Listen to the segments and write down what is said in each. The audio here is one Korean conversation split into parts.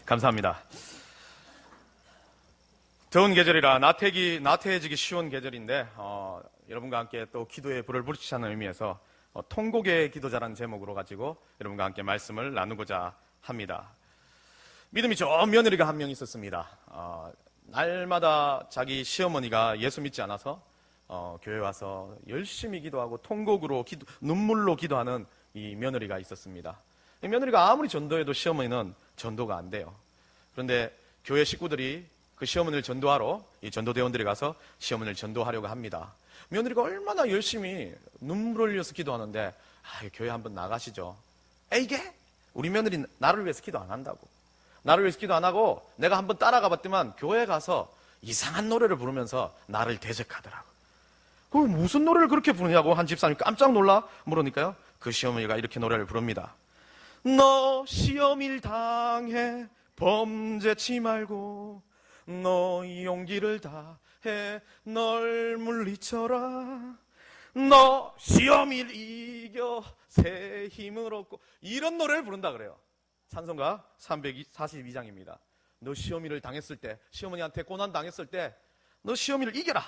감사합니다. 더운 계절이라 나태해지기 쉬운 계절인데 여러분과 함께 또 기도의 불을 붙이자는 의미에서 통곡의 기도자라는 제목으로 가지고 여러분과 함께 말씀을 나누고자 합니다. 믿음이 좋은 며느리가 한 명 있었습니다. 날마다 자기 시어머니가 예수 믿지 않아서 교회 와서 열심히 기도하고 통곡으로 눈물로 기도하는 이 며느리가 있었습니다. 이 며느리가 아무리 전도해도 시어머니는 전도가 안 돼요. 그런데 교회 식구들이 그 시어머니를 전도하러 이 전도대원들이 가서 시어머니를 전도하려고 합니다. 며느리가 얼마나 열심히 눈물을 흘려서 기도하는데 교회 한번 나가시죠. 에이게? 우리 며느리 나를 위해서 기도 안 한다고. 나를 위해서 기도 안 하고 내가 한번 따라가 봤더만 교회 가서 이상한 노래를 부르면서 나를 대적하더라고. 그 무슨 노래를 그렇게 부르냐고 한 집사님이 깜짝 놀라 물으니까요. 그 시어머니가 이렇게 노래를 부릅니다. 너 시험일 당해 범죄치 말고 너 용기를 다해 널 물리쳐라. 너 시험일 이겨 새 힘을 얻고. 이런 노래를 부른다 그래요. 찬송가 342장입니다. 너 시험일을 당했을 때, 시어머니한테 고난 당했을 때 너 시험일을 이겨라.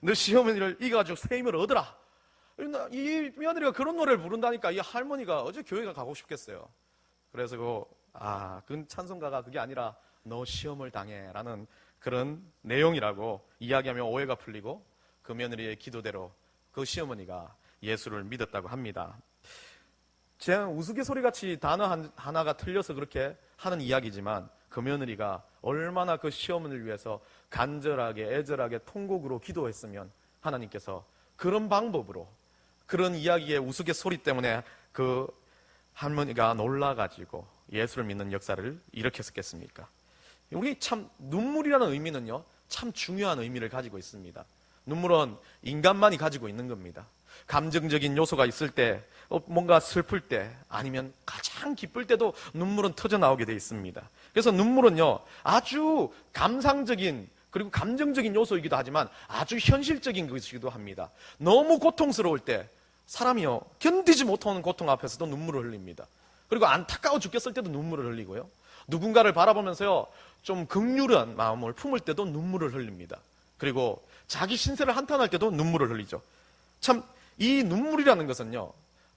너 시어머니를 이겨가지고 새 힘을 얻으라. 이 며느리가 그런 노래를 부른다니까 이 할머니가 어제 교회가 가고 싶겠어요. 그래서 그 찬송가가 그게 아니라 너 시험을 당해 라는 그런 내용이라고 이야기하면 오해가 풀리고 그 며느리의 기도대로 그 시어머니가 예수를 믿었다고 합니다. 제가 우스갯소리같이 단어 하나가 틀려서 그렇게 하는 이야기지만 그 며느리가 얼마나 그 시어머니를 위해서 간절하게 애절하게 통곡으로 기도했으면 하나님께서 그런 방법으로 그런 이야기의 우스갯소리 때문에 그 할머니가 놀라가지고 예수를 믿는 역사를 일으켰겠습니까? 우리 참 눈물이라는 의미는요 참 중요한 의미를 가지고 있습니다. 눈물은 인간만이 가지고 있는 겁니다. 감정적인 요소가 있을 때, 뭔가 슬플 때, 아니면 가장 기쁠 때도 눈물은 터져 나오게 돼 있습니다. 그래서 눈물은요 아주 감상적인 그리고 감정적인 요소이기도 하지만 아주 현실적인 것이기도 합니다. 너무 고통스러울 때 사람이요 견디지 못하는 고통 앞에서도 눈물을 흘립니다. 그리고 안타까워 죽겠을 때도 눈물을 흘리고요. 누군가를 바라보면서요 좀 긍휼한 마음을 품을 때도 눈물을 흘립니다. 그리고 자기 신세를 한탄할 때도 눈물을 흘리죠. 참 이 눈물이라는 것은요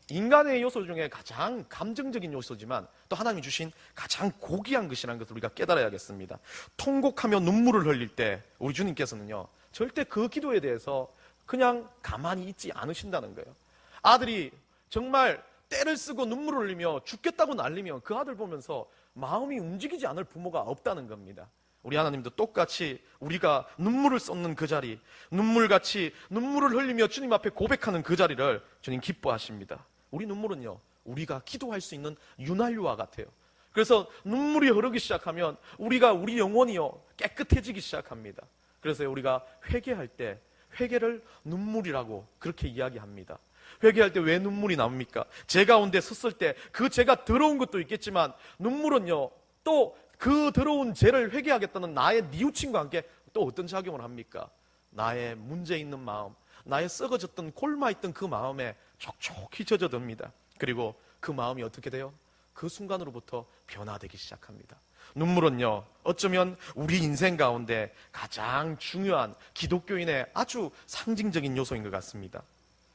인간의 요소 중에 가장 감정적인 요소지만 또 하나님이 주신 가장 고귀한 것이라는 것을 우리가 깨달아야겠습니다. 통곡하며 눈물을 흘릴 때 우리 주님께서는요 절대 그 기도에 대해서 그냥 가만히 있지 않으신다는 거예요. 아들이 정말 때를 쓰고 눈물을 흘리며 죽겠다고 난리면 그 아들 보면서 마음이 움직이지 않을 부모가 없다는 겁니다. 우리 하나님도 똑같이 우리가 눈물을 쏟는 그 자리, 눈물같이 눈물을 흘리며 주님 앞에 고백하는 그 자리를 주님 기뻐하십니다. 우리 눈물은요 우리가 기도할 수 있는 윤활유와 같아요. 그래서 눈물이 흐르기 시작하면 우리 영혼이요 깨끗해지기 시작합니다. 그래서 우리가 회개할 때 회개를 눈물이라고 그렇게 이야기합니다. 회개할 때 왜 눈물이 나옵니까? 죄 가운데 섰을 때 그 죄가 더러운 것도 있겠지만 눈물은요 또 그 더러운 죄를 회개하겠다는 나의 뉘우침과 함께 또 어떤 작용을 합니까? 나의 문제 있는 마음, 나의 썩어졌던 골마있던 그 마음에 촉촉히 젖어듭니다. 그리고 그 마음이 어떻게 돼요? 그 순간으로부터 변화되기 시작합니다. 눈물은요 어쩌면 우리 인생 가운데 가장 중요한 기독교인의 아주 상징적인 요소인 것 같습니다.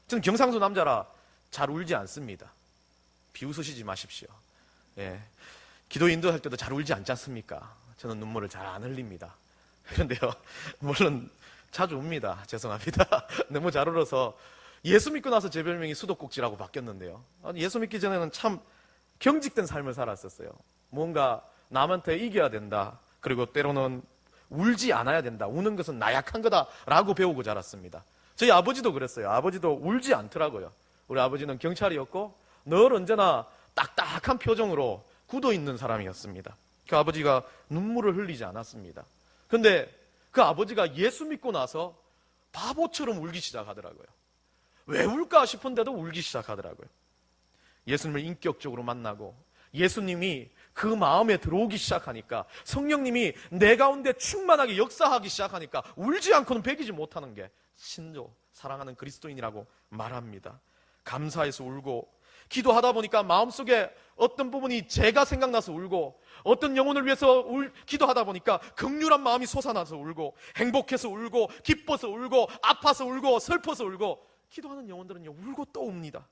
저는 경상도 남자라 잘 울지 않습니다. 비웃으시지 마십시오. 기도 인도할 때도 잘 울지 않지 않습니까? 저는 눈물을 잘 안 흘립니다. 그런데요 물론 자주 웁니다. 죄송합니다. 너무 잘 울어서 예수 믿고 나서 제 별명이 수도꼭지라고 바뀌었는데요. 예수 믿기 전에는 참 경직된 삶을 살았었어요. 뭔가 남한테 이겨야 된다. 그리고 때로는 울지 않아야 된다. 우는 것은 나약한 거다라고 배우고 자랐습니다. 저희 아버지도 그랬어요. 아버지도 울지 않더라고요. 우리 아버지는 경찰이었고 늘 언제나 딱딱한 표정으로 굳어있는 사람이었습니다. 그 아버지가 눈물을 흘리지 않았습니다. 그런데 그 아버지가 예수 믿고 나서 바보처럼 울기 시작하더라고요. 왜 울까 싶은데도 울기 시작하더라고요. 예수님을 인격적으로 만나고 예수님이 그 마음에 들어오기 시작하니까 성령님이 내 가운데 충만하게 역사하기 시작하니까 울지 않고는 배기지 못하는 게 신조 사랑하는 그리스도인이라고 말합니다. 감사해서 울고 기도하다 보니까 마음속에 어떤 부분이 죄가 생각나서 울고, 어떤 영혼을 위해서 기도하다 보니까 긍휼한 마음이 솟아나서 울고, 행복해서 울고, 기뻐서 울고, 아파서 울고, 슬퍼서 울고, 기도하는 영혼들은요 울고 또 웁니다.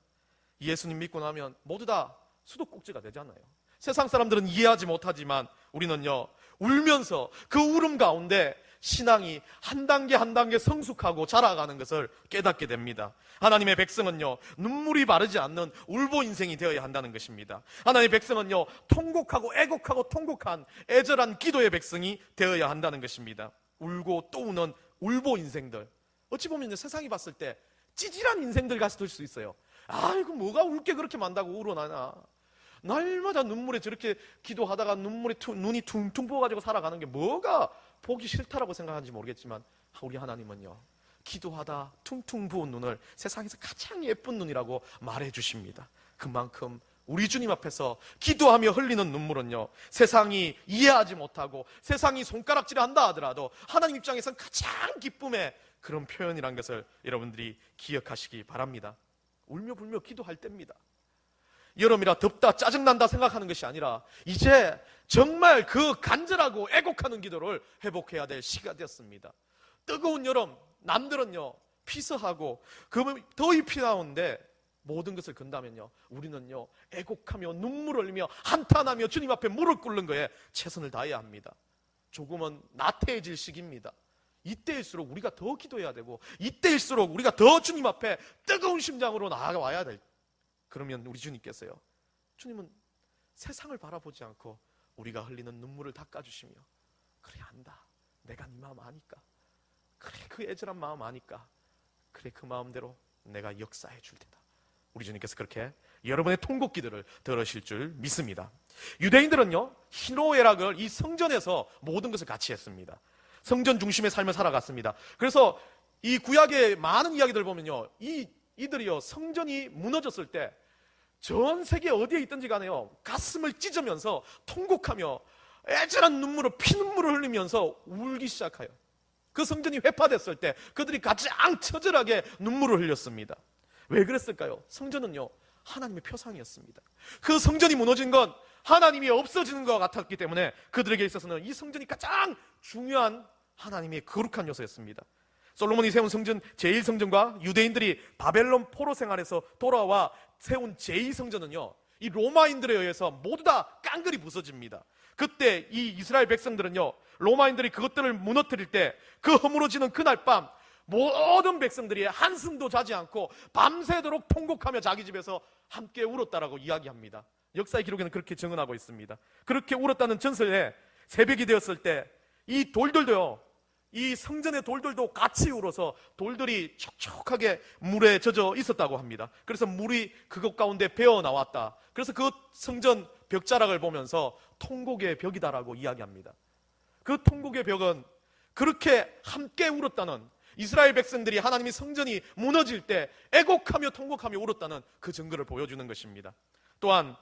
예수님 믿고 나면 모두 다 수도꼭지가 되잖아요. 세상 사람들은 이해하지 못하지만 우리는요 울면서 그 울음 가운데 신앙이 한 단계 한 단계 성숙하고 자라가는 것을 깨닫게 됩니다. 하나님의 백성은요 눈물이 바르지 않는 울보 인생이 되어야 한다는 것입니다. 하나님의 백성은요 통곡하고 애곡하고 통곡한 애절한 기도의 백성이 되어야 한다는 것입니다. 울고 또 우는 울보 인생들, 어찌 보면 세상이 봤을 때 찌질한 인생들 같이 될 수 있어요. 아이고 뭐가 울게 그렇게 많다고 울어나나, 날마다 눈물에 저렇게 기도하다가 눈이 퉁퉁 부어가지고 살아가는 게 뭐가 보기 싫다라고 생각하는지 모르겠지만, 우리 하나님은요 기도하다 퉁퉁 부은 눈을 세상에서 가장 예쁜 눈이라고 말해 주십니다. 그만큼 우리 주님 앞에서 기도하며 흘리는 눈물은요 세상이 이해하지 못하고 세상이 손가락질을 한다 하더라도 하나님 입장에서는 가장 기쁨의 그런 표현이란 것을 여러분들이 기억하시기 바랍니다. 울며 불며 기도할 때입니다. 여름이라 덥다 짜증난다 생각하는 것이 아니라 이제 정말 그 간절하고 애곡하는 기도를 회복해야 될 시기가 되었습니다. 뜨거운 여름, 남들은요 피서하고 더위 피나오는데 모든 것을 건다면요 우리는요 애곡하며 눈물을 흘리며 한탄하며 주님 앞에 무릎 꿇는 거에 최선을 다해야 합니다. 조금은 나태해질 시기입니다. 이때일수록 우리가 더 기도해야 되고, 이때일수록 우리가 더 주님 앞에 뜨거운 심장으로 나아가야 될, 그러면 우리 주님께서요 주님은 세상을 바라보지 않고 우리가 흘리는 눈물을 닦아주시며, 그래 안다, 내가 네 마음 아니까, 그래 그 애절한 마음 아니까, 그래 그 마음대로 내가 역사해 줄 테다. 우리 주님께서 그렇게 여러분의 통곡 기도를 들으실 줄 믿습니다. 유대인들은요 희노애락을 이 성전에서 모든 것을 같이 했습니다. 성전 중심의 삶을 살아갔습니다. 그래서 이 구약의 많은 이야기들 보면요 이들이요 성전이 무너졌을 때 전 세계 어디에 있든지 간에요 가슴을 찢으면서 통곡하며 애절한 눈물을 피눈물을 흘리면서 울기 시작해요. 그 성전이 회파됐을 때 그들이 가장 처절하게 눈물을 흘렸습니다. 왜 그랬을까요? 성전은요 하나님의 표상이었습니다. 그 성전이 무너진 건 하나님이 없어지는 것 같았기 때문에 그들에게 있어서는 이 성전이 가장 중요한 하나님의 거룩한 요소였습니다. 솔로몬이 세운 성전 제1성전과 유대인들이 바벨론 포로 생활에서 돌아와 세운 제2성전은요 이 로마인들에 의해서 모두 다 깡그리 부서집니다. 그때 이 이스라엘 백성들은요 로마인들이 그것들을 무너뜨릴 때 그 허물어지는 그날 밤 모든 백성들이 한숨도 자지 않고 밤새도록 통곡하며 자기 집에서 함께 울었다라고 이야기합니다. 역사의 기록에는 그렇게 증언하고 있습니다. 그렇게 울었다는 전설에 새벽이 되었을 때 이 돌들도요 이 성전의 돌들도 같이 울어서 돌들이 촉촉하게 물에 젖어 있었다고 합니다. 그래서 물이 그것 가운데 배어 나왔다. 그래서 그 성전 벽자락을 보면서 통곡의 벽이다라고 이야기합니다. 그 통곡의 벽은 그렇게 함께 울었다는, 이스라엘 백성들이 하나님의 성전이 무너질 때 애곡하며 통곡하며 울었다는 그 증거를 보여주는 것입니다. 또한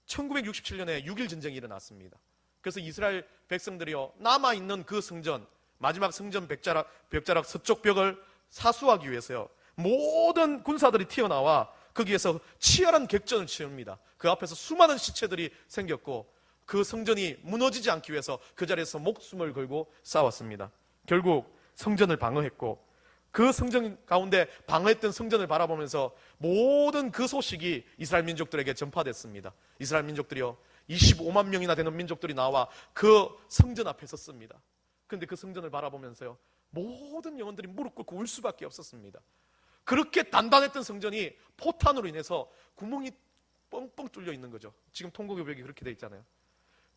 1967년에 6.1 전쟁이 일어났습니다. 그래서 이스라엘 백성들이요 남아있는 그 성전, 마지막 성전 벽자락 서쪽 벽을 사수하기 위해서요 모든 군사들이 튀어나와 거기에서 치열한 격전을 치릅니다. 그 앞에서 수많은 시체들이 생겼고 그 성전이 무너지지 않기 위해서 그 자리에서 목숨을 걸고 싸웠습니다. 결국 성전을 방어했고, 그 성전 가운데 방어했던 성전을 바라보면서 모든 그 소식이 이스라엘 민족들에게 전파됐습니다. 이스라엘 민족들이요 25만 명이나 되는 민족들이 나와 그 성전 앞에 섰습니다. 그런데 그 성전을 바라보면서요 모든 영혼들이 무릎 꿇고 울 수밖에 없었습니다. 그렇게 단단했던 성전이 포탄으로 인해서 구멍이 뻥뻥 뚫려 있는 거죠. 지금 통곡의 벽이 그렇게 돼 있잖아요.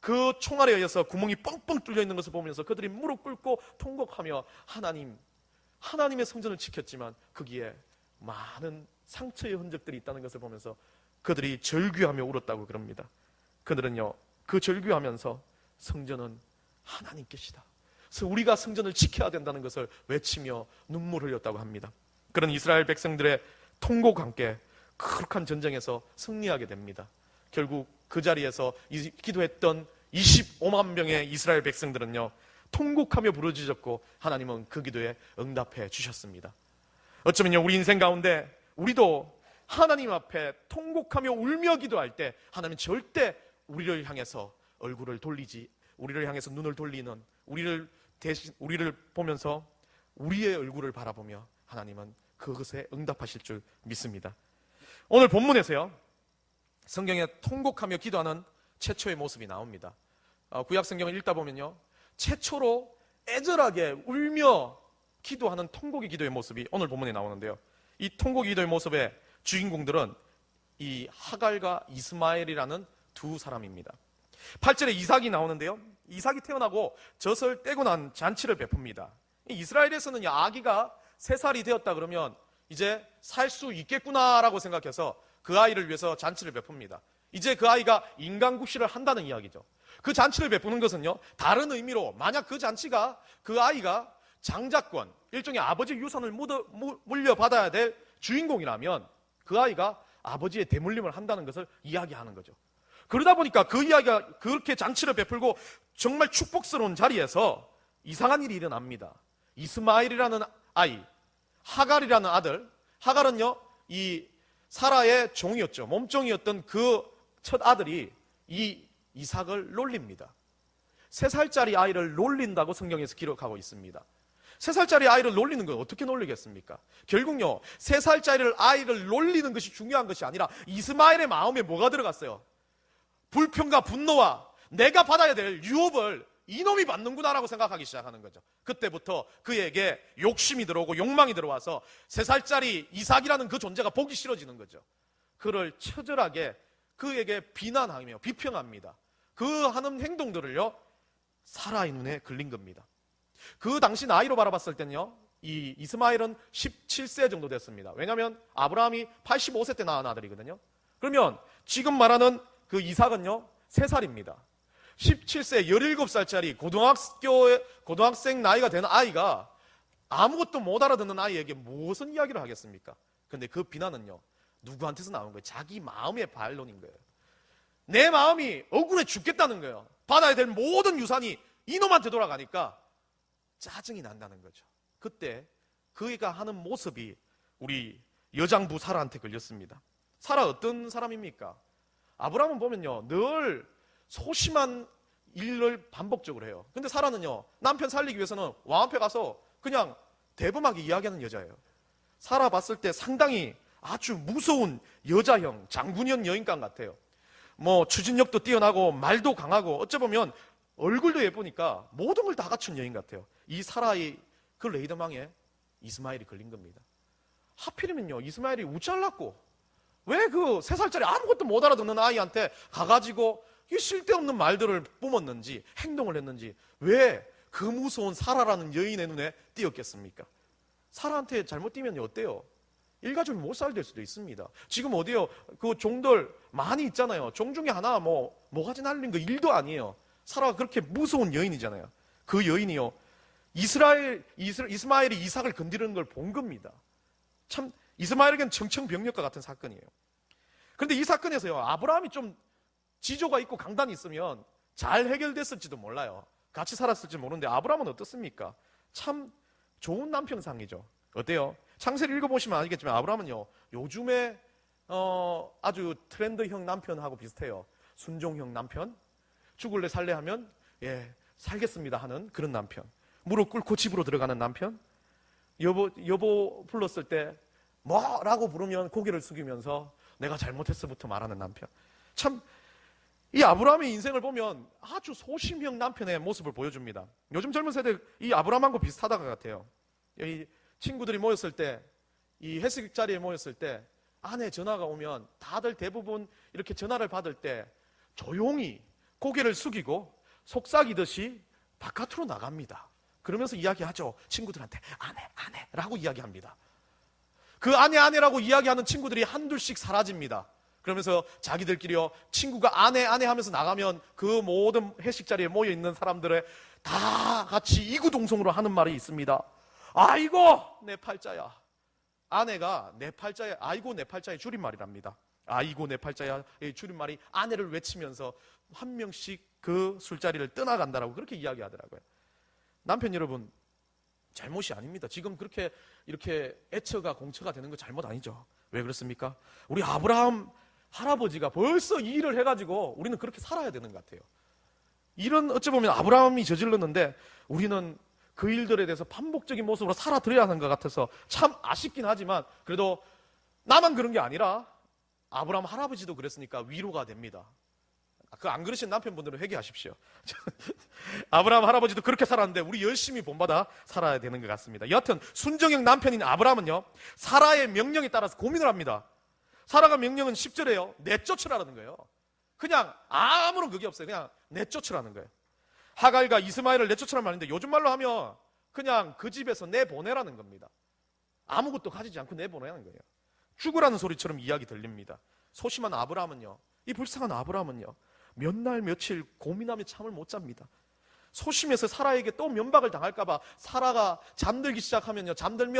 그 총알에 의해서 구멍이 뻥뻥 뚫려 있는 것을 보면서 그들이 무릎 꿇고 통곡하며 하나님의 성전을 지켰지만 거기에 많은 상처의 흔적들이 있다는 것을 보면서 그들이 절규하며 울었다고 그럽니다. 그들은요 그 절규하면서 성전은 하나님께시다, 그래서 우리가 성전을 지켜야 된다는 것을 외치며 눈물 흘렸다고 합니다. 그런 이스라엘 백성들의 통곡과 함께 거룩한 전쟁에서 승리하게 됩니다. 결국 그 자리에서 기도했던 25만 명의 이스라엘 백성들은요 통곡하며 부르짖었고 하나님은 그 기도에 응답해 주셨습니다. 어쩌면요 우리 인생 가운데 우리도 하나님 앞에 통곡하며 울며 기도할 때 하나님은 절대 우리를 향해서 얼굴을 돌리지, 우리를 향해서 눈을 돌리는, 우리를 보면서 우리의 얼굴을 바라보며 하나님은 그것에 응답하실 줄 믿습니다. 오늘 본문에서요, 성경에 통곡하며 기도하는 최초의 모습이 나옵니다. 구약 성경을 읽다 보면요, 최초로 애절하게 울며 기도하는 통곡의 기도의 모습이 오늘 본문에 나오는데요, 이 통곡의 기도의 모습의 주인공들은 이 하갈과 이스마엘이라는 두 사람입니다. 8절에 이삭이 나오는데요, 이삭이 태어나고 젖을 떼고 난 잔치를 베풉니다. 이스라엘에서는 아기가 3살이 되었다 그러면 이제 살 수 있겠구나라고 생각해서 그 아이를 위해서 잔치를 베풉니다. 이제 그 아이가 인간국시를 한다는 이야기죠. 그 잔치를 베푸는 것은요, 다른 의미로 만약 그 잔치가 그 아이가 장자권, 일종의 아버지 유산을 물려받아야 될 주인공이라면 그 아이가 아버지의 대물림을 한다는 것을 이야기하는 거죠. 그러다 보니까 그 이야기가 그렇게 잔치를 베풀고 정말 축복스러운 자리에서 이상한 일이 일어납니다. 이스마엘이라는 아이, 하갈이라는 아들, 하갈은요, 이 사라의 종이었죠. 몸종이었던 그 첫 아들이 이 이삭을 놀립니다. 3살짜리 아이를 놀린다고 성경에서 기록하고 있습니다. 3살짜리 아이를 놀리는 건 어떻게 놀리겠습니까? 결국요, 3살짜리 아이를 놀리는 것이 중요한 것이 아니라 이스마엘의 마음에 뭐가 들어갔어요? 불평과 분노와 내가 받아야 될 유업을 이놈이 받는구나라고 생각하기 시작하는 거죠. 그때부터 그에게 욕심이 들어오고 욕망이 들어와서 3살짜리 이삭이라는 그 존재가 보기 싫어지는 거죠. 그를 처절하게 그에게 비난하며 비평합니다. 그 하는 행동들을요, 사라의 눈에 걸린 겁니다. 그 당시 나이로 바라봤을 때는요, 이 이스마엘은 17세 정도 됐습니다. 왜냐하면 아브라함이 85세 때 낳은 아들이거든요. 그러면 지금 말하는 그 이삭은요, 3살입니다. 17세 17살짜리 고등학생 나이가 되는 아이가 아무것도 못 알아듣는 아이에게 무슨 이야기를 하겠습니까? 근데 그 비난은요, 누구한테서 나온 거예요? 자기 마음의 반론인 거예요. 내 마음이 억울해 죽겠다는 거예요. 받아야 될 모든 유산이 이놈한테 돌아가니까 짜증이 난다는 거죠. 그때 그가 하는 모습이 우리 여장부 사라한테 걸렸습니다. 사라 어떤 사람입니까? 아브라함은 보면요, 늘 소심한 일을 반복적으로 해요. 근데 사라는요, 남편 살리기 위해서는 왕 앞에 가서 그냥 대범하게 이야기하는 여자예요. 사라 봤을 때 상당히 아주 무서운 여자형, 장군형 여인감 같아요. 뭐 추진력도 뛰어나고 말도 강하고 어찌 보면 얼굴도 예쁘니까 모든 걸 다 갖춘 여인 같아요. 이 사라의 그 레이더망에 이스마엘이 걸린 겁니다. 하필이면요, 이스마엘이 우짤났고 왜 그 3살짜리 아무것도 못 알아듣는 아이한테 가가지고 이 쓸데없는 말들을 뿜었는지 행동을 했는지 왜 그 무서운 사라라는 여인의 눈에 띄었겠습니까? 사라한테 잘못 띄면 어때요? 일가족이 못 살될 수도 있습니다. 지금 어디요? 그 종들 많이 있잖아요. 종 중에 하나 뭐가지 날린 거 일도 아니에요. 사라가 그렇게 무서운 여인이잖아요. 그 여인이요, 이스마엘이 이삭을 건드리는 걸 본 겁니다. 참 이스마엘에게는 청천벽력과 같은 사건이에요. 그런데 이 사건에서요, 아브라함이 좀 지조가 있고 강단이 있으면 잘 해결됐을지도 몰라요. 같이 살았을지 모르는데 아브라함은 어떻습니까? 참 좋은 남편상이죠. 어때요? 창세를 읽어보시면 알겠지만 아브라함은요, 요즘에 아주 트렌드형 남편하고 비슷해요. 순종형 남편, 죽을래 살래 하면 살겠습니다 하는 그런 남편, 무릎 꿇고 집으로 들어가는 남편, 여보 불렀을 때 뭐라고 부르면 고개를 숙이면서 내가 잘못했어부터 말하는 남편. 참 이 아브라함의 인생을 보면 아주 소심형 남편의 모습을 보여줍니다. 요즘 젊은 세대 이 아브라함하고 비슷하다고 같아요. 이 친구들이 모였을 때, 이 회식 자리에 모였을 때 아내 전화가 오면 다들 대부분 이렇게 전화를 받을 때 조용히 고개를 숙이고 속삭이듯이 바깥으로 나갑니다. 그러면서 이야기하죠. 친구들한테 아내라고 이야기합니다. 그 아내라고 이야기하는 친구들이 한둘씩 사라집니다. 그러면서 자기들끼리요, 친구가 아내 하면서 나가면 그 모든 회식 자리에 모여 있는 사람들의 다 같이 이구동성으로 하는 말이 있습니다. 아이고 내 팔자야. 아내가 내 팔자야, 아이고 내 팔자의 줄임말이랍니다. 아이고 내 팔자야 의 줄임말이 아내를 외치면서 한 명씩 그 술자리를 떠나간다라고 그렇게 이야기하더라고요. 남편 여러분, 잘못이 아닙니다. 지금 그렇게 이렇게 애처가 공처가 되는 거 잘못 아니죠. 왜 그렇습니까? 우리 아브라함 할아버지가 벌써 이 일을 해가지고 우리는 그렇게 살아야 되는 것 같아요. 이런 어찌 보면 아브라함이 저질렀는데 우리는 그 일들에 대해서 반복적인 모습으로 살아드려야 하는 것 같아서 참 아쉽긴 하지만 그래도 나만 그런 게 아니라 아브라함 할아버지도 그랬으니까 위로가 됩니다. 그 안 그러신 남편분들은 회개하십시오. 아브라함 할아버지도 그렇게 살았는데 우리 열심히 본받아 살아야 되는 것 같습니다. 여하튼 순정형 남편인 아브라함은요, 사라의 명령에 따라서 고민을 합니다. 사라가 명령은 10절에요. 내쫓으라는 거예요. 그냥 아무런 그게 없어요. 그냥 내쫓으라는 거예요. 하갈과 이스마엘을 내쫓으라는 말인데 요즘 말로 하면 그냥 그 집에서 내보내라는 겁니다. 아무것도 가지지 않고 내보내라는 거예요. 죽으라는 소리처럼 이야기 들립니다. 소심한 아브라함은요, 이 불쌍한 아브라함은요, 몇 날 며칠 고민하며 잠을 못 잡니다. 소심해서 사라에게 또 면박을 당할까봐 사라가 잠들기 시작하면요, 잠든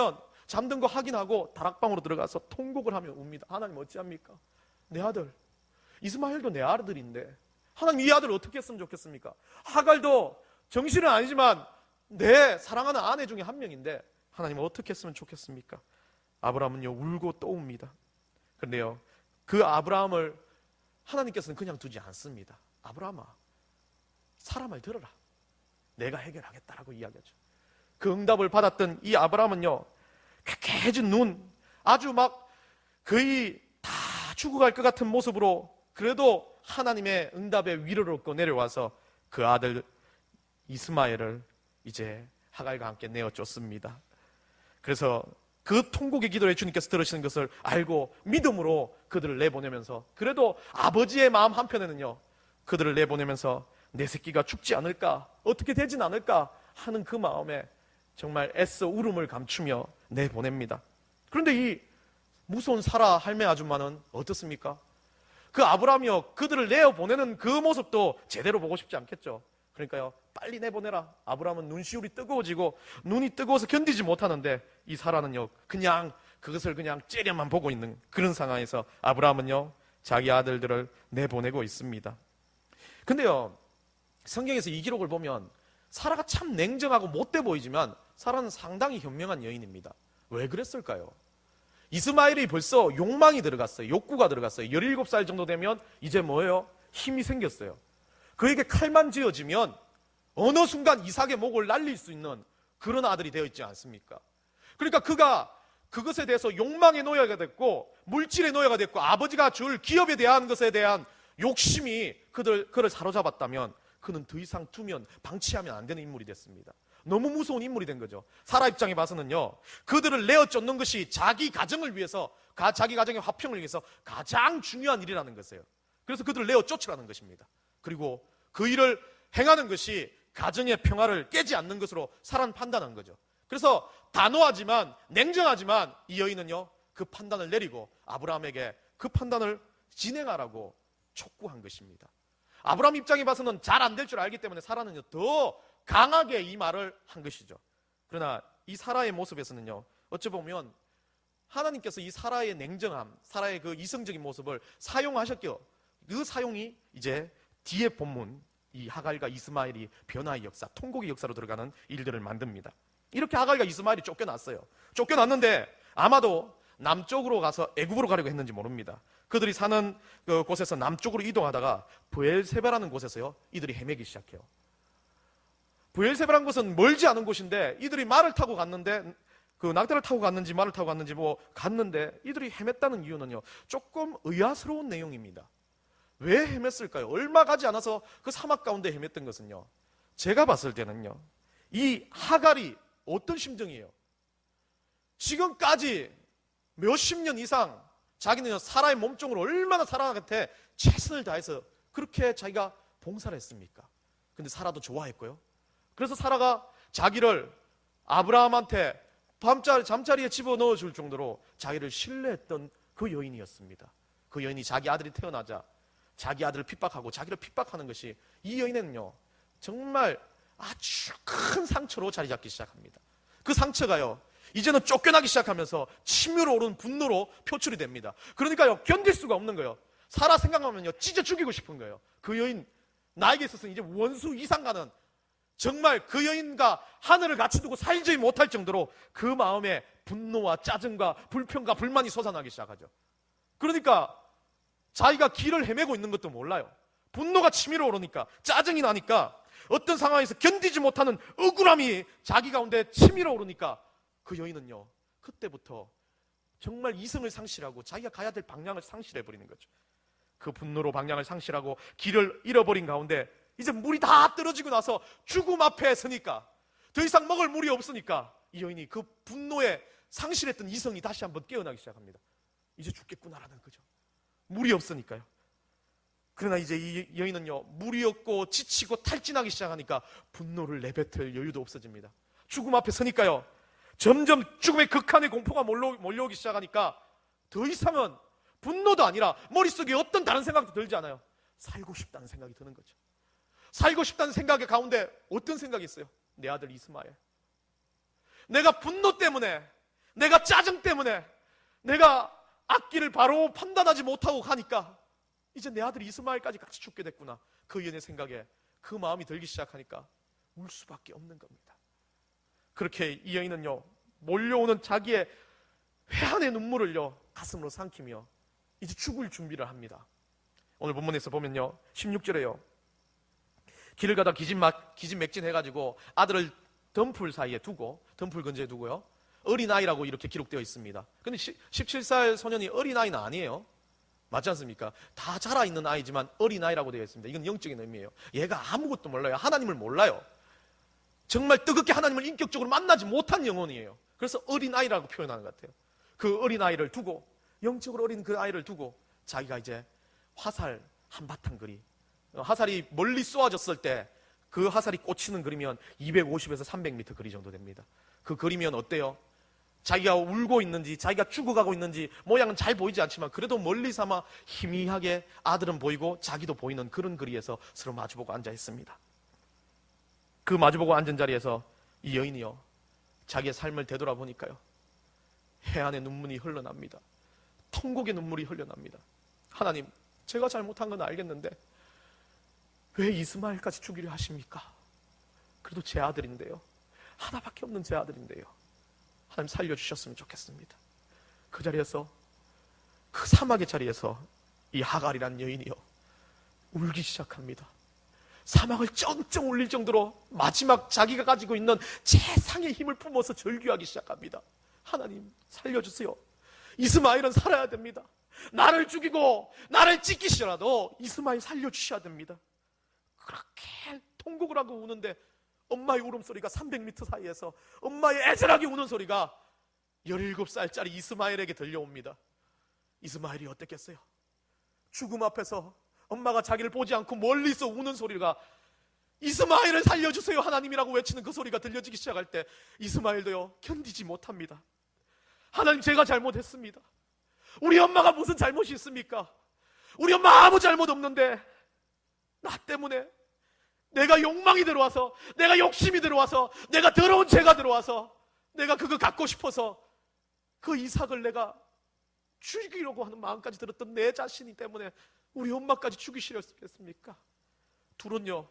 거 확인하고 다락방으로 들어가서 통곡을 하며 웁니다. 하나님 어찌합니까? 내 아들 이스마엘도 내 아들인데 하나님 이 아들 어떻게 했으면 좋겠습니까? 하갈도 정신은 아니지만 내 사랑하는 아내 중에 한 명인데 하나님 어떻게 했으면 좋겠습니까? 아브라함은요 울고 또 웁니다. 그런데요, 그 아브라함을 하나님께서는 그냥 두지 않습니다. 아브라함아, 사라 말 들어라. 내가 해결하겠다라고 이야기하죠. 그 응답을 받았던 이 아브라함은요, 쾌쾌해진 눈, 아주 막 거의 다 죽어갈 것 같은 모습으로 그래도 하나님의 응답에 위로를 얻고 내려와서 그 아들 이스마엘을 이제 하갈과 함께 내어줬습니다. 그래서 그 통곡의 기도를 주님께서 들으시는 것을 알고 믿음으로 그들을 내보내면서, 그래도 아버지의 마음 한편에는요, 그들을 내보내면서 내 새끼가 죽지 않을까, 어떻게 되진 않을까 하는 그 마음에 정말 애써 울음을 감추며 내보냅니다. 그런데 이 무서운 사라 할매 아줌마는 어떻습니까? 그 아브라함이요, 그들을 내어보내는 그 모습도 제대로 보고 싶지 않겠죠. 그러니까요, 빨리 내보내라. 아브라함은 눈시울이 뜨거워지고 눈이 뜨거워서 견디지 못하는데 이 사라는요, 그냥 그것을 그냥 째려만 보고 있는 그런 상황에서 아브라함은요, 자기 아들들을 내보내고 있습니다. 근데요, 성경에서 이 기록을 보면 사라가 참 냉정하고 못돼 보이지만 사라는 상당히 현명한 여인입니다. 왜 그랬을까요? 이스마엘이 벌써 욕망이 들어갔어요. 욕구가 들어갔어요. 17살 정도 되면 이제 뭐예요? 힘이 생겼어요. 그에게 칼만 쥐어지면 어느 순간 이삭의 목을 날릴 수 있는 그런 아들이 되어 있지 않습니까? 그러니까 그가 그것에 대해서 욕망의 노예가 됐고 물질의 노예가 됐고 아버지가 줄 기업에 대한 것에 대한 욕심이 그를 사로잡았다면 그는 더 이상 두면 방치하면 안 되는 인물이 됐습니다. 너무 무서운 인물이 된 거죠. 사라 입장에 봐서는요, 그들을 내어 쫓는 것이 자기 가정을 위해서, 자기 가정의 화평을 위해서 가장 중요한 일이라는 것이에요. 그래서 그들을 내어 쫓으라는 것입니다. 그리고 그 일을 행하는 것이 가정의 평화를 깨지 않는 것으로 사라는 판단한 거죠. 그래서 단호하지만 냉정하지만 이 여인은요, 그 판단을 내리고 아브라함에게 그 판단을 진행하라고 촉구한 것입니다. 아브라함 입장에 봐서는 잘 안 될 줄 알기 때문에 사라는요, 더 강하게 이 말을 한 것이죠. 그러나 이 사라의 모습에서는요, 어찌 보면 하나님께서 이 사라의 냉정함, 사라의 그 이성적인 모습을 사용하셨기에 그 사용이 이제 뒤에 본문 이 하갈과 이스마엘이 변화의 역사, 통곡의 역사로 들어가는 일들을 만듭니다. 이렇게 하갈과 이스마엘이 쫓겨났어요. 쫓겨났는데 아마도 남쪽으로 가서 애굽으로 가려고 했는지 모릅니다. 그들이 사는 그 곳에서 남쪽으로 이동하다가 브엘세바라는 곳에서요, 이들이 헤매기 시작해요. 브엘세바라는 곳은 멀지 않은 곳인데 이들이 말을 타고 갔는데, 그 낙타를 타고 갔는지 말을 타고 갔는지 갔는데 이들이 헤맸다는 이유는요, 조금 의아스러운 내용입니다. 왜 헤맸을까요? 얼마 가지 않아서 그 사막 가운데 헤맸던 것은요, 제가 봤을 때는요, 이 하갈이 어떤 심정이에요? 지금까지 몇십 년 이상 자기는 사라의 몸종으로 얼마나 사라한테 최선을 다해서 그렇게 자기가 봉사를 했습니까? 근데 사라도 좋아했고요. 그래서 사라가 자기를 아브라함한테 잠자리에 집어넣어 줄 정도로 자기를 신뢰했던 그 여인이었습니다. 그 여인이 자기 아들이 태어나자 자기 아들을 핍박하고 자기를 핍박하는 것이 이 여인에는요, 정말 아주 큰 상처로 자리 잡기 시작합니다. 그 상처가요, 이제는 쫓겨나기 시작하면서 치밀어 오르는 분노로 표출이 됩니다. 그러니까요, 견딜 수가 없는 거예요. 사라 생각하면요, 찢어 죽이고 싶은 거예요. 그 여인, 나에게 있어서는 이제 원수 이상 가는 정말 그 여인과 하늘을 같이 두고 살지 못할 정도로 그 마음에 분노와 짜증과 불평과 불만이 솟아나기 시작하죠. 그러니까 자기가 길을 헤매고 있는 것도 몰라요. 분노가 치밀어 오르니까, 짜증이 나니까, 어떤 상황에서 견디지 못하는 억울함이 자기 가운데 치밀어 오르니까 그 여인은요, 그때부터 정말 이성을 상실하고 자기가 가야 될 방향을 상실해 버리는 거죠. 그 분노로 방향을 상실하고 길을 잃어버린 가운데 이제 물이 다 떨어지고 나서 죽음 앞에 서니까, 더 이상 먹을 물이 없으니까 이 여인이 그 분노에 상실했던 이성이 다시 한번 깨어나기 시작합니다. 이제 죽겠구나라는 거죠. 물이 없으니까요. 그러나 이제 이 여인은요, 물이 없고 지치고 탈진하기 시작하니까 분노를 내뱉을 여유도 없어집니다. 죽음 앞에 서니까요, 점점 죽음의 극한의 공포가 몰려오기 시작하니까 더 이상은 분노도 아니라 머릿속에 어떤 다른 생각도 들지 않아요. 살고 싶다는 생각이 드는 거죠. 살고 싶다는 생각의 가운데 어떤 생각이 있어요? 내 아들 이스마엘. 내가 분노 때문에, 내가 짜증 때문에, 내가 앞길을 바로 판단하지 못하고 가니까 이제 내 아들 이스마엘까지 같이 죽게 됐구나. 그 여인의 생각에 그 마음이 들기 시작하니까 울 수밖에 없는 겁니다. 그렇게 이 여인은요, 몰려오는 자기의 회한의 눈물을요, 가슴으로 삼키며 이제 죽을 준비를 합니다. 오늘 본문에서 보면요, 16절에요, 길을 가다 기진맥진해가지고 아들을 덤불 사이에 두고, 덤불 근처에 두고요, 어린아이라고 이렇게 기록되어 있습니다. 근데 17살 소년이 어린아이는 아니에요. 맞지 않습니까? 다 자라있는 아이지만 어린아이라고 되어 있습니다. 이건 영적인 의미예요. 얘가 아무것도 몰라요. 하나님을 몰라요. 정말 뜨겁게 하나님을 인격적으로 만나지 못한 영혼이에요. 그래서 어린아이라고 표현하는 것 같아요. 그 어린아이를 두고, 영적으로 어린 그 아이를 두고 자기가 이제 화살 한바탕 그리, 화살이 멀리 쏘아졌을 때 그 화살이 꽂히는 거리면 250에서 300m 거리 정도 됩니다. 그 거리면 어때요? 자기가 울고 있는지, 자기가 죽어가고 있는지 모양은 잘 보이지 않지만 그래도 멀리서마 희미하게 아들은 보이고 자기도 보이는 그런 거리에서 서로 마주보고 앉아 있습니다. 그 마주보고 앉은 자리에서 이 여인이요, 자기의 삶을 되돌아보니까요, 해안의 눈물이 흘러납니다. 통곡의 눈물이 흘러납니다. 하나님, 제가 잘못한 건 알겠는데 왜 이스마엘까지 죽이려 하십니까? 그래도 제 아들인데요, 하나밖에 없는 제 아들인데요, 하나님 살려주셨으면 좋겠습니다. 그 자리에서, 그 사막의 자리에서 이 하갈이라는 여인이요, 울기 시작합니다. 사막을 쩡쩡 울릴 정도로 마지막 자기가 가지고 있는 최상의 힘을 뿜어서 절규하기 시작합니다. 하나님 살려주세요. 이스마엘은 살아야 됩니다. 나를 죽이고 나를 찢기시라도 이스마엘 살려주셔야 됩니다. 그렇게 통곡을 하고 우는데 엄마의 울음소리가 300m 사이에서, 엄마의 애절하게 우는 소리가 17살짜리 이스마엘에게 들려옵니다. 이스마엘이 어땠겠어요? 죽음 앞에서 엄마가 자기를 보지 않고 멀리서 우는 소리가, 이스마엘을 살려주세요 하나님이라고 외치는 그 소리가 들려지기 시작할 때 이스마엘도요, 견디지 못합니다. 하나님, 제가 잘못했습니다. 우리 엄마가 무슨 잘못이 있습니까? 우리 엄마 아무 잘못 없는데 나 때문에, 내가 욕망이 들어와서, 내가 욕심이 들어와서, 내가 더러운 죄가 들어와서, 내가 그거 갖고 싶어서 그 이삭을 내가 죽이려고 하는 마음까지 들었던 내 자신이 때문에 우리 엄마까지 죽이시렸겠습니까? 둘은요,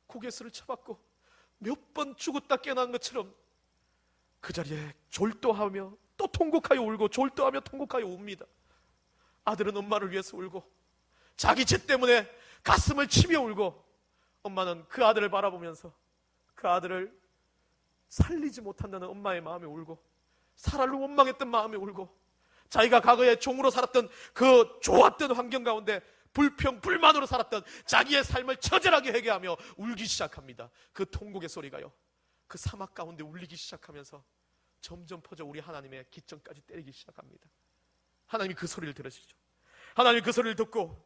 고개를 쳐박고 몇 번 죽었다 깨어난 것처럼 그 자리에 졸도하며 또 통곡하여 울고, 졸도하며 통곡하여 웁니다. 아들은 엄마를 위해서 울고, 자기 죄 때문에 가슴을 치며 울고, 엄마는 그 아들을 바라보면서 그 아들을 살리지 못한다는 엄마의 마음에 울고, 살아를 원망했던 마음에 울고, 자기가 과거에 종으로 살았던 그 좋았던 환경 가운데 불평, 불만으로 살았던 자기의 삶을 처절하게 회개하며 울기 시작합니다. 그 통곡의 소리가요, 그 사막 가운데 울리기 시작하면서 점점 퍼져 우리 하나님의 기점까지 때리기 시작합니다. 하나님이 그 소리를 들으시죠. 하나님이 그 소리를 듣고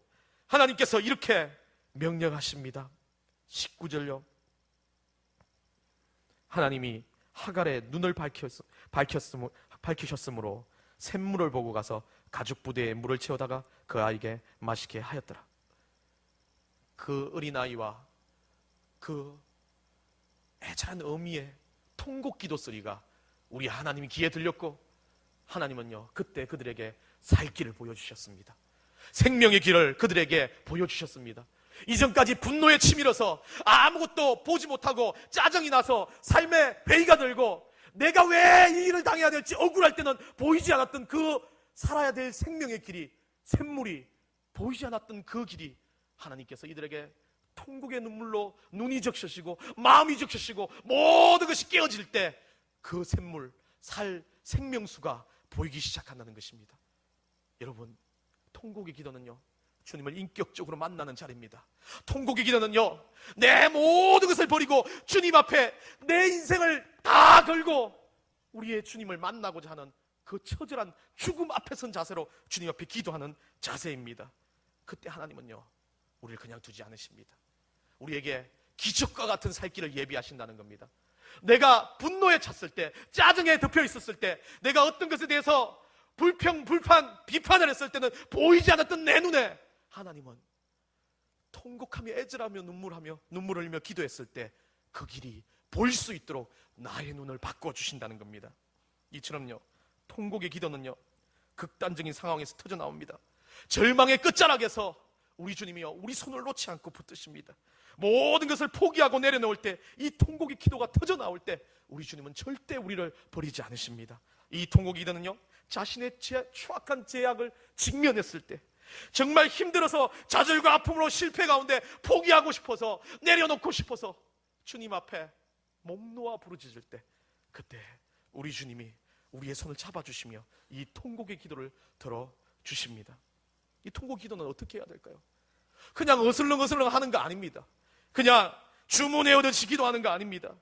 하나님께서 이렇게 명령하십니다. 19절요, 하나님이 하갈의 눈을 밝히셨으므로 샘물을 보고 가서 가죽 부대에 물을 채우다가 그 아이에게 마시게 하였더라. 그 어린아이와 그 애절한 어미의 통곡 기도 소리가 우리 하나님이 귀에 들렸고, 하나님은요, 그때 그들에게 살 길을 보여주셨습니다. 생명의 길을 그들에게 보여주셨습니다. 이전까지 분노에 치밀어서 아무것도 보지 못하고 짜증이 나서 삶에 회의가 들고 내가 왜 이 일을 당해야 될지 억울할 때는 보이지 않았던 그 살아야 될 생명의 길이, 샘물이 보이지 않았던 그 길이 하나님께서 이들에게 통곡의 눈물로 눈이 적셔지고 마음이 적셔지고 모든 것이 깨어질 때 그 샘물, 생명수가 보이기 시작한다는 것입니다. 여러분, 통곡의 기도는요, 주님을 인격적으로 만나는 자리입니다. 통곡의 기도는요, 내 모든 것을 버리고 주님 앞에 내 인생을 다 걸고 우리의 주님을 만나고자 하는 그 처절한 죽음 앞에 선 자세로 주님 앞에 기도하는 자세입니다. 그때 하나님은요, 우리를 그냥 두지 않으십니다. 우리에게 기적과 같은 살 길을 예비하신다는 겁니다. 내가 분노에 찼을 때, 짜증에 덮여 있었을 때, 내가 어떤 것에 대해서 비판을 했을 때는 보이지 않았던 내 눈에 하나님은 통곡하며 애절하며 눈물을 흘리며 기도했을 때 그 길이 보일 수 있도록 나의 눈을 바꿔주신다는 겁니다. 이처럼요, 통곡의 기도는요, 극단적인 상황에서 터져 나옵니다. 절망의 끝자락에서 우리 주님이요, 우리 손을 놓지 않고 붙드십니다. 모든 것을 포기하고 내려놓을 때, 이 통곡의 기도가 터져 나올 때 우리 주님은 절대 우리를 버리지 않으십니다. 이 통곡의 기도는요, 자신의 추악한 제약을 직면했을 때, 정말 힘들어서 좌절과 아픔으로 실패 가운데 포기하고 싶어서 내려놓고 싶어서 주님 앞에 목 놓아 부르짖을 때, 그때 우리 주님이 우리의 손을 잡아주시며 이 통곡의 기도를 들어주십니다. 이 통곡 기도는 어떻게 해야 될까요? 그냥 어슬렁어슬렁 하는 거 아닙니다. 그냥 주문해오듯이 기도하는 거 아닙니다.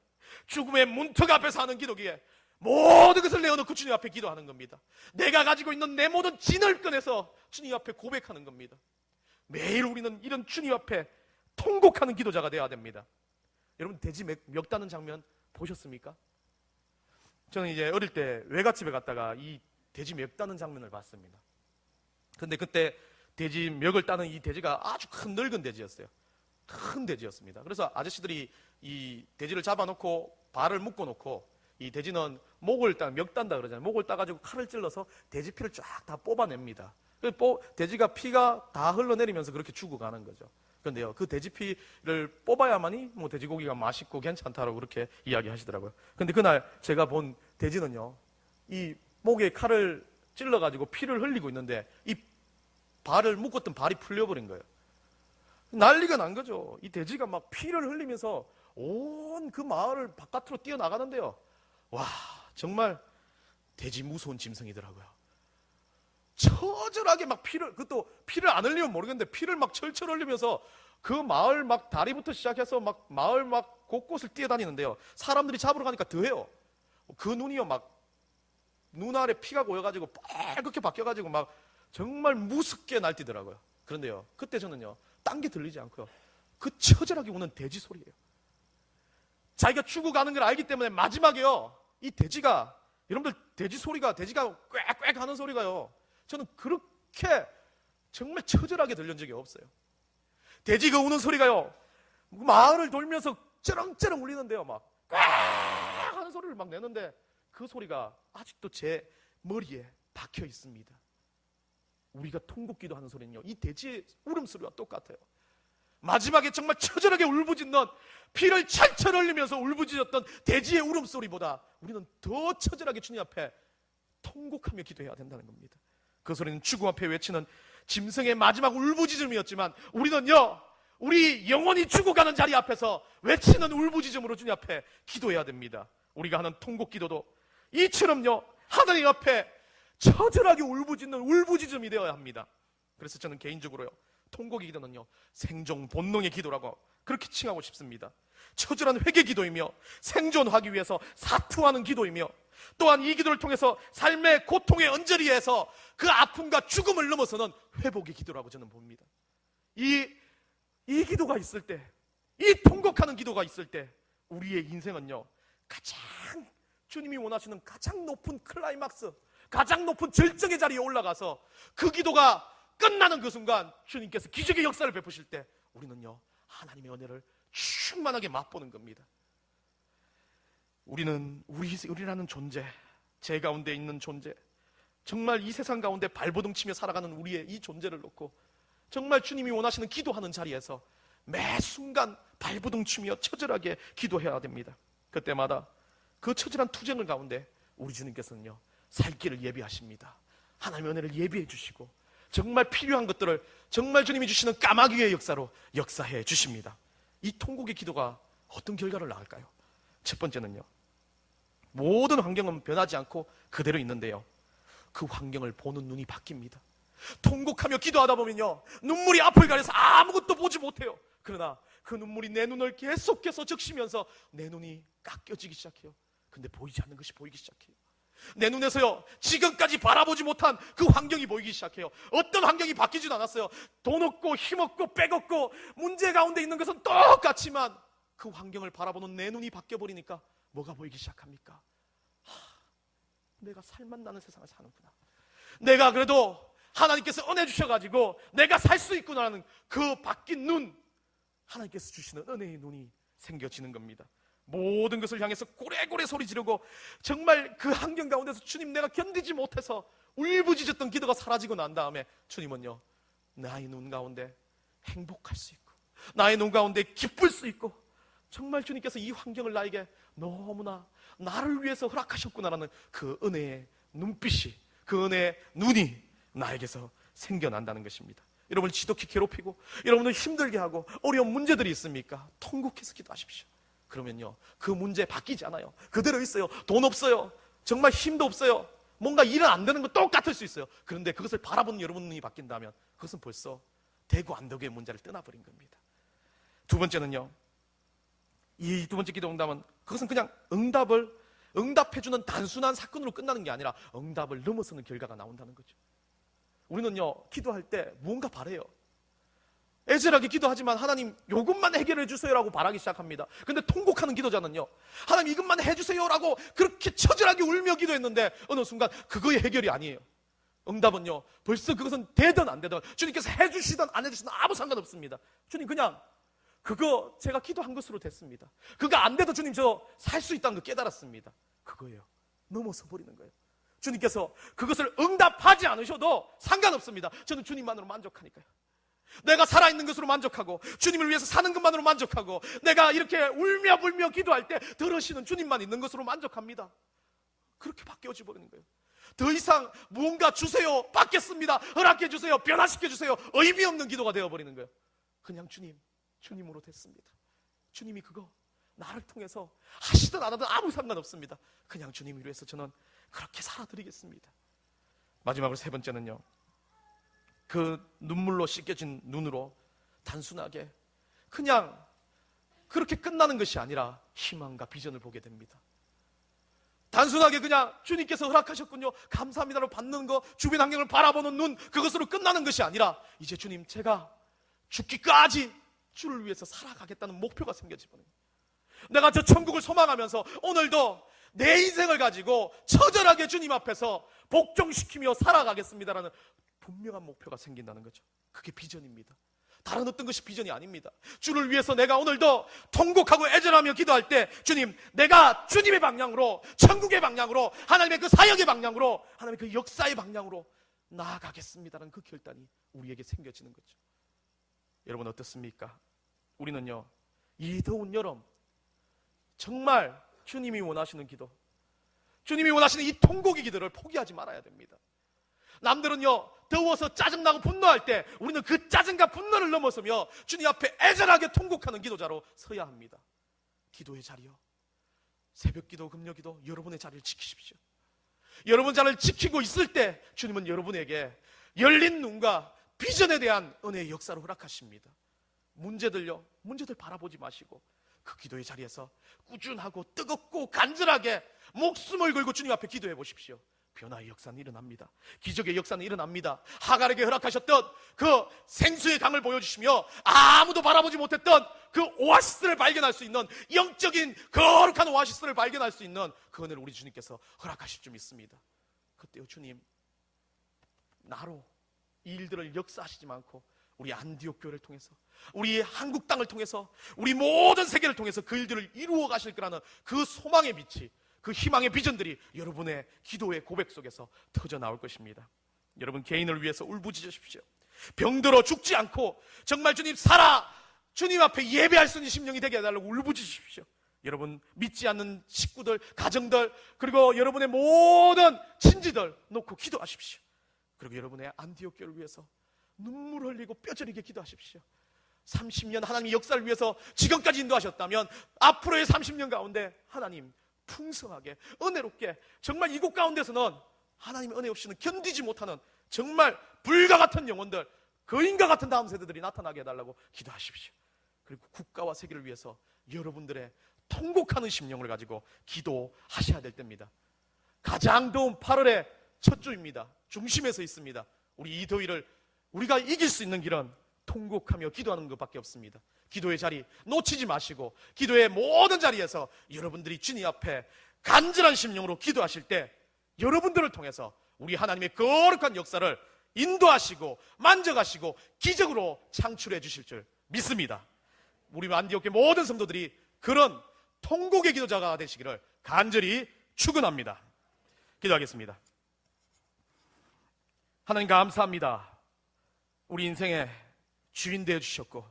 죽음의 문턱 앞에서 하는 기도기에 모든 것을 내어놓고 주님 앞에 기도하는 겁니다. 내가 가지고 있는 내 모든 진을 꺼내서 주님 앞에 고백하는 겁니다. 매일 우리는 이런 주님 앞에 통곡하는 기도자가 되어야 됩니다. 여러분, 돼지 멱 따는 장면 보셨습니까? 저는 이제 어릴 때 외갓집에 갔다가 이 돼지 멱 따는 장면을 봤습니다. 근데 그때 돼지 멱을 따는 이 돼지가 아주 큰 늙은 돼지였어요. 큰 돼지였습니다. 그래서 아저씨들이 이 돼지를 잡아놓고 발을 묶어놓고, 이 돼지는 목을 멱 딴다 그러잖아요. 목을 따가지고 칼을 찔러서 돼지 피를 쫙 다 뽑아냅니다. 돼지가 피가 다 흘러내리면서 그렇게 죽어가는 거죠. 그런데요, 그 돼지 피를 뽑아야만이 뭐 돼지고기가 맛있고 괜찮다라고 그렇게 이야기하시더라고요. 근데 그날 제가 본 돼지는요, 이 목에 칼을 찔러가지고 피를 흘리고 있는데 이 발을 묶었던 발이 풀려버린 거예요. 난리가 난 거죠. 이 돼지가 막 피를 흘리면서 온 그 마을을 바깥으로 뛰어나가는데요. 와, 정말 돼지 무서운 짐승이더라고요. 처절하게 막 그것도 피를 안 흘리면 모르겠는데 피를 막 철철 흘리면서 그 마을 막 다리부터 시작해서 막 마을 막 곳곳을 뛰어다니는데요. 사람들이 잡으러 가니까 더해요. 그 눈이요, 막 눈 아래 피가 고여가지고 빨갛게 바뀌어가지고 막 정말 무섭게 날뛰더라고요. 그런데요, 그때 저는요, 딴 게 들리지 않고요, 그 처절하게 우는 돼지 소리예요. 자기가 죽어가는 걸 알기 때문에 마지막에요, 이 돼지가, 여러분들 돼지가 꽥꽥 하는 소리가요, 저는 그렇게 정말 처절하게 들린 적이 없어요. 돼지가 우는 소리가요, 마을을 돌면서 쩌렁쩌렁 울리는데요, 막 꽥 하는 소리를 막 내는데 그 소리가 아직도 제 머리에 박혀 있습니다. 우리가 통곡기도 하는 소리는요, 이 돼지의 울음소리와 똑같아요. 마지막에 정말 처절하게 울부짖는, 피를 철철 흘리면서 울부짖었던 돼지의 울음소리보다 우리는 더 처절하게 주님 앞에 통곡하며 기도해야 된다는 겁니다. 그 소리는 죽음 앞에 외치는 짐승의 마지막 울부짖음이었지만 우리는요, 우리 영혼이 죽어가는 자리 앞에서 외치는 울부짖음으로 주님 앞에 기도해야 됩니다. 우리가 하는 통곡 기도도 이처럼요, 하나님 앞에 처절하게 울부짖는 울부짖음이 되어야 합니다. 그래서 저는 개인적으로요, 통곡의 기도는요, 생존 본능의 기도라고 그렇게 칭하고 싶습니다. 처절한 회개 기도이며 생존하기 위해서 사투하는 기도이며, 또한 이 기도를 통해서 삶의 고통의 언저리에서 그 아픔과 죽음을 넘어서는 회복의 기도라고 저는 봅니다. 이 기도가 있을 때, 이 통곡하는 기도가 있을 때 우리의 인생은요, 가장 주님이 원하시는 가장 높은 클라이막스, 가장 높은 절정의 자리에 올라가서 그 기도가 끝나는 그 순간 주님께서 기적의 역사를 베푸실 때 우리는요, 하나님의 은혜를 충만하게 맛보는 겁니다. 우리라는 존재, 제 가운데 있는 존재, 정말 이 세상 가운데 발버둥치며 살아가는 우리의 이 존재를 놓고 정말 주님이 원하시는 기도하는 자리에서 매 순간 발버둥치며 처절하게 기도해야 됩니다. 그때마다 그 처절한 투쟁을 가운데 우리 주님께서는요, 살 길을 예비하십니다. 하나님의 은혜를 예비해 주시고 정말 필요한 것들을 정말 주님이 주시는 까마귀의 역사로 역사해 주십니다. 이 통곡의 기도가 어떤 결과를 낳을까요? 첫 번째는요, 모든 환경은 변하지 않고 그대로 있는데요, 그 환경을 보는 눈이 바뀝니다. 통곡하며 기도하다 보면요, 눈물이 앞을 가려서 아무것도 보지 못해요. 그러나 그 눈물이 내 눈을 계속해서 적시면서 내 눈이 깎여지기 시작해요. 근데 보이지 않는 것이 보이기 시작해요. 내 눈에서요, 지금까지 바라보지 못한 그 환경이 보이기 시작해요. 어떤 환경이 바뀌지도 않았어요. 돈 없고 힘 없고 빽 없고 문제 가운데 있는 것은 똑같지만 그 환경을 바라보는 내 눈이 바뀌어버리니까 뭐가 보이기 시작합니까? 내가 살맛 나는 세상을 사는구나. 내가 그래도 하나님께서 은혜 주셔가지고 내가 살 수 있구나라는 그 바뀐 눈, 하나님께서 주시는 은혜의 눈이 생겨지는 겁니다. 모든 것을 향해서 고래고래 소리 지르고 정말 그 환경 가운데서 주님, 내가 견디지 못해서 울부짖었던 기도가 사라지고 난 다음에 주님은요, 나의 눈 가운데 행복할 수 있고 나의 눈 가운데 기쁠 수 있고, 정말 주님께서 이 환경을 나에게 너무나 나를 위해서 허락하셨구나라는 그 은혜의 눈빛이, 그 은혜의 눈이 나에게서 생겨난다는 것입니다. 여러분을 지독히 괴롭히고 여러분을 힘들게 하고 어려운 문제들이 있습니까? 통곡해서 기도하십시오. 그러면요, 그 문제 바뀌지 않아요. 그대로 있어요. 돈 없어요. 정말 힘도 없어요. 뭔가 일은 안 되는 건 똑같을 수 있어요. 그런데 그것을 바라보는 여러분 눈이 바뀐다면 그것은 벌써 되고 안 되고의 문제를 떠나버린 겁니다. 두 번째는요, 이 두 번째 기도 응답은 그것은 그냥 응답해주는 단순한 사건으로 끝나는 게 아니라 응답을 넘어서는 결과가 나온다는 거죠. 우리는요, 기도할 때 무언가 바래요. 애절하게 기도하지만 하나님 이것만 해결해 주세요라고 바라기 시작합니다. 근데 통곡하는 기도자는요, 하나님 이것만 해주세요라고 그렇게 처절하게 울며 기도했는데 어느 순간 그거의 해결이 아니에요. 응답은요, 벌써 그것은 되든 안 되든 주님께서 해주시든 안 해주시든 아무 상관없습니다. 주님, 그냥 그거 제가 기도한 것으로 됐습니다. 그거 안 돼도 주님 저 살 수 있다는 거 깨달았습니다. 그거예요. 넘어서 버리는 거예요. 주님께서 그것을 응답하지 않으셔도 상관없습니다. 저는 주님만으로 만족하니까요. 내가 살아있는 것으로 만족하고 주님을 위해서 사는 것만으로 만족하고 내가 이렇게 울며 불며 기도할 때 들으시는 주님만 있는 것으로 만족합니다. 그렇게 바뀌어져 버리는 거예요. 더 이상 무언가 주세요, 받겠습니다, 허락해 주세요, 변화시켜 주세요, 의미 없는 기도가 되어버리는 거예요. 그냥 주님으로 됐습니다. 주님이 그거 나를 통해서 하시든 안 하든 아무 상관없습니다. 그냥 주님을 위해서 저는 그렇게 살아드리겠습니다. 마지막으로 세 번째는요, 그 눈물로 씻겨진 눈으로 단순하게 그냥 그렇게 끝나는 것이 아니라 희망과 비전을 보게 됩니다. 단순하게 그냥 주님께서 허락하셨군요, 감사합니다로 받는 거, 주변 환경을 바라보는 눈, 그것으로 끝나는 것이 아니라 이제 주님, 제가 죽기까지 주를 위해서 살아가겠다는 목표가 생겨지거든요. 내가 저 천국을 소망하면서 오늘도 내 인생을 가지고 처절하게 주님 앞에서 복종시키며 살아가겠습니다라는 분명한 목표가 생긴다는 거죠. 그게 비전입니다. 다른 어떤 것이 비전이 아닙니다. 주를 위해서 내가 오늘도 통곡하고 애절하며 기도할 때 주님, 내가 주님의 방향으로, 천국의 방향으로, 하나님의 그 사역의 방향으로, 하나님의 그 역사의 방향으로 나아가겠습니다라는 그 결단이 우리에게 생겨지는 거죠. 여러분 어떻습니까? 우리는요, 이 더운 여름 정말 주님이 원하시는 기도, 주님이 원하시는 이 통곡의 기도를 포기하지 말아야 됩니다. 남들은요, 더워서 짜증나고 분노할 때 우리는 그 짜증과 분노를 넘어서며 주님 앞에 애절하게 통곡하는 기도자로 서야 합니다. 기도의 자리요, 새벽기도, 금요기도, 여러분의 자리를 지키십시오. 여러분 자리를 지키고 있을 때 주님은 여러분에게 열린 눈과 비전에 대한 은혜의 역사를 허락하십니다. 문제들 바라보지 마시고 그 기도의 자리에서 꾸준하고 뜨겁고 간절하게 목숨을 걸고 주님 앞에 기도해 보십시오. 변화의 역사는 일어납니다. 기적의 역사는 일어납니다. 하갈에게 허락하셨던 그 생수의 강을 보여주시며 아무도 바라보지 못했던 그 오아시스를 발견할 수 있는, 영적인 거룩한 오아시스를 발견할 수 있는 그 은혜를 우리 주님께서 허락하실 줄 믿습니다. 그때요, 주님, 나로 이 일들을 역사하시지 않고 우리 안디옥 교회를 통해서, 우리 한국 땅을 통해서, 우리 모든 세계를 통해서 그 일들을 이루어 가실 거라는 그 소망의 빛이, 그 희망의 비전들이 여러분의 기도의 고백 속에서 터져 나올 것입니다. 여러분 개인을 위해서 울부짖으십시오. 병들어 죽지 않고 정말 주님 주님 앞에 예배할 수 있는 심령이 되게 해달라고 울부짖으십시오. 여러분 믿지 않는 식구들, 가정들, 그리고 여러분의 모든 친지들 놓고 기도하십시오. 그리고 여러분의 안디옥 교회를 위해서 눈물 흘리고 뼈저리게 기도하십시오. 30년 하나님의 역사를 위해서 지금까지 인도하셨다면 앞으로의 30년 가운데 하나님 풍성하게 은혜롭게, 정말 이곳 가운데서는 하나님의 은혜 없이는 견디지 못하는 정말 불과 같은 영혼들, 거인과 같은 다음 세대들이 나타나게 해달라고 기도하십시오. 그리고 국가와 세계를 위해서 여러분들의 통곡하는 심령을 가지고 기도하셔야 될 때입니다. 가장 더운 8월의 첫 주입니다. 중심에 서 있습니다. 우리 이 더위를 우리가 이길 수 있는 길은 통곡하며 기도하는 것밖에 없습니다. 기도의 자리 놓치지 마시고 기도의 모든 자리에서 여러분들이 주님 앞에 간절한 심령으로 기도하실 때 여러분들을 통해서 우리 하나님의 거룩한 역사를 인도하시고 만져가시고 기적으로 창출해 주실 줄 믿습니다. 우리 안디옥교회 모든 성도들이 그런 통곡의 기도자가 되시기를 간절히 축원합니다. 기도하겠습니다. 하나님 감사합니다. 우리 인생의 주인 되어 주셨고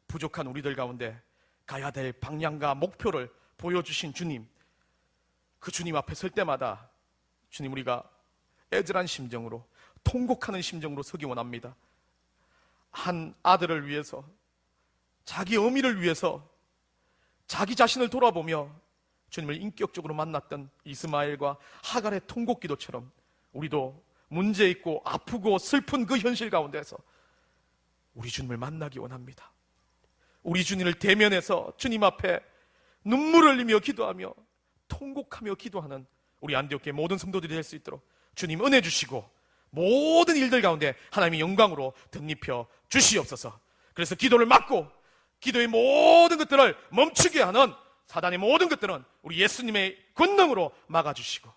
부족한 우리들 가운데 가야 될 방향과 목표를 보여주신 주님, 그 주님 앞에 설 때마다 주님, 우리가 애절한 심정으로 통곡하는 심정으로 서기 원합니다. 한 아들을 위해서, 자기 어미를 위해서 자기 자신을 돌아보며 주님을 인격적으로 만났던 이스마엘과 하갈의 통곡 기도처럼 우리도 문제 있고 아프고 슬픈 그 현실 가운데서 우리 주님을 만나기 원합니다. 우리 주님을 대면해서 주님 앞에 눈물을 흘리며 기도하며 통곡하며 기도하는 우리 안디옥교회 모든 성도들이 될 수 있도록 주님 은혜 주시고 모든 일들 가운데 하나님의 영광으로 덧입혀 주시옵소서. 그래서 기도를 막고 기도의 모든 것들을 멈추게 하는 사단의 모든 것들은 우리 예수님의 권능으로 막아주시고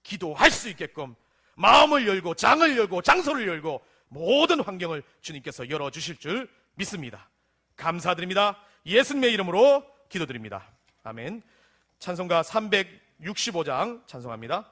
기도할 수 있게끔 마음을 열고 장을 열고 장소를 열고 모든 환경을 주님께서 열어주실 줄 믿습니다. 감사드립니다. 예수님의 이름으로 기도드립니다. 아멘. 찬송가 365장 찬송합니다.